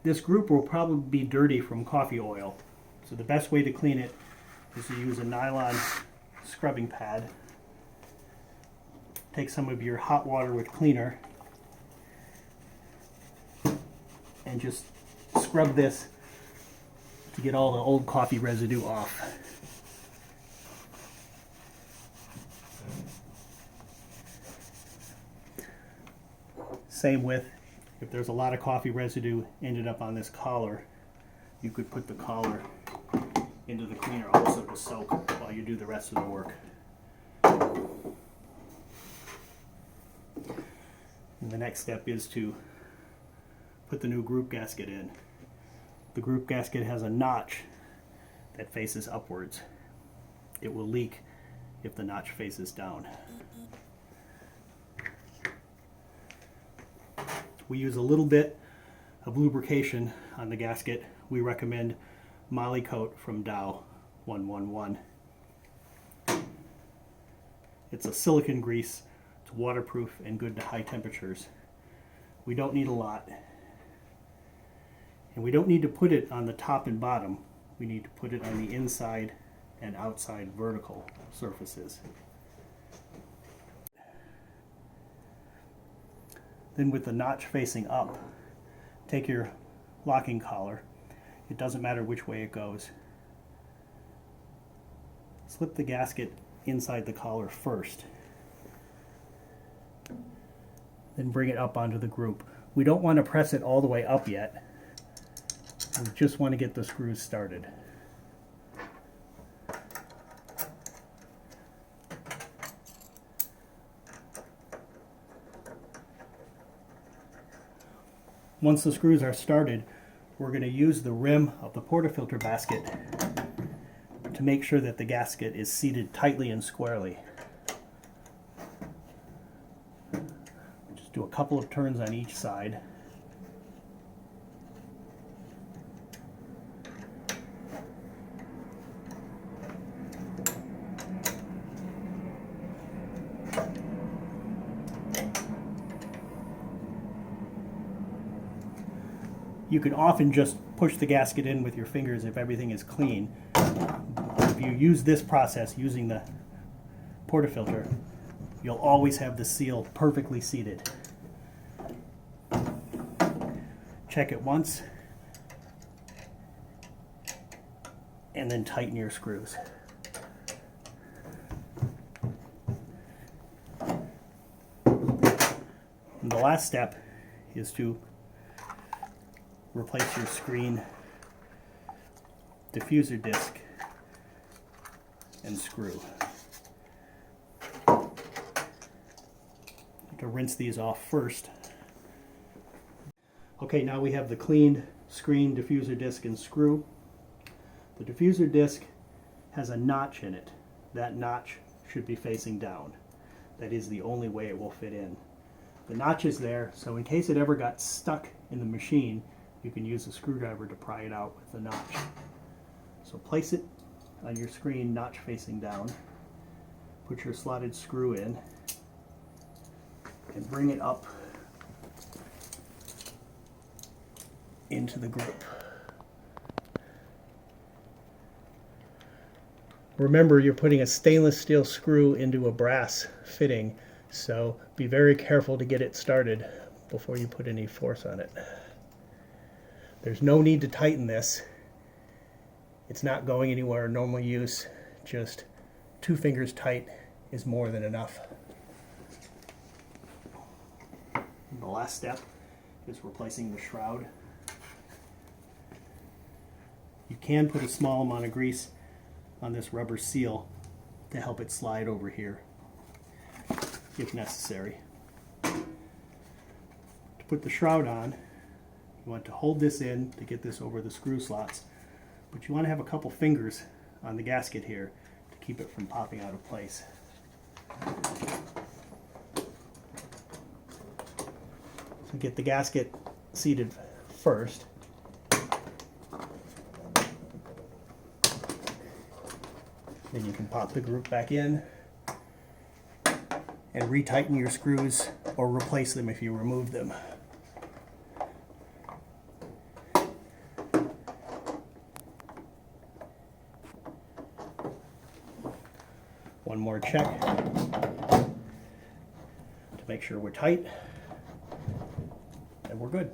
This group will probably be dirty from coffee oil. So the best way to clean it is to use a nylon scrubbing pad. Take some of your hot water with cleaner and just scrub this to get all the old coffee residue off. Same with, if there's a lot of coffee residue ended up on this collar, you could put the collar into the cleaner also to soak while you do the rest of the work. And the next step is to put the new group gasket in. The group gasket has a notch that faces upwards. It will leak if the notch faces down. We use a little bit of lubrication on the gasket. We recommend Moly Coat from Dow 111. It's a silicone grease. It's waterproof and good to high temperatures. We don't need a lot. And we don't need to put it on the top and bottom. We need to put it on the inside and outside vertical surfaces. Then with the notch facing up, take your locking collar. It doesn't matter which way it goes. Slip the gasket inside the collar first. Then bring it up onto the group. We don't want to press it all the way up yet. We just want to get the screws started. Once the screws are started, we're going to use the rim of the portafilter basket to make sure that the gasket is seated tightly and squarely. Just do a couple of turns on each side. You can often just push the gasket in with your fingers if everything is clean. If you use this process using the portafilter, you'll always have the seal perfectly seated. Check it once, and then tighten your screws. And the last step is to replace your screen diffuser disc and screw. To rinse these off first. Okay, now we have the cleaned screen, diffuser disc, and screw. The diffuser disc has a notch in it. That notch should be facing down. That is the only way it will fit in. The notch is there, so in case it ever got stuck in the machine, you can use a screwdriver to pry it out with the notch. So place it on your screen, notch facing down. Put your slotted screw in and bring it up into the group. Remember, you're putting a stainless steel screw into a brass fitting, so be very careful to get it started before you put any force on it. There's no need to tighten this. It's not going anywhere in normal use. Just 2 fingers tight is more than enough. And the last step is replacing the shroud. You can put a small amount of grease on this rubber seal to help it slide over here if necessary. To put the shroud on, you want to hold this in to get this over the screw slots, but you want to have a couple fingers on the gasket here to keep it from popping out of place. So get the gasket seated first. Then you can pop the group back in and retighten your screws or replace them if you remove them. One more check to make sure we're tight, and we're good.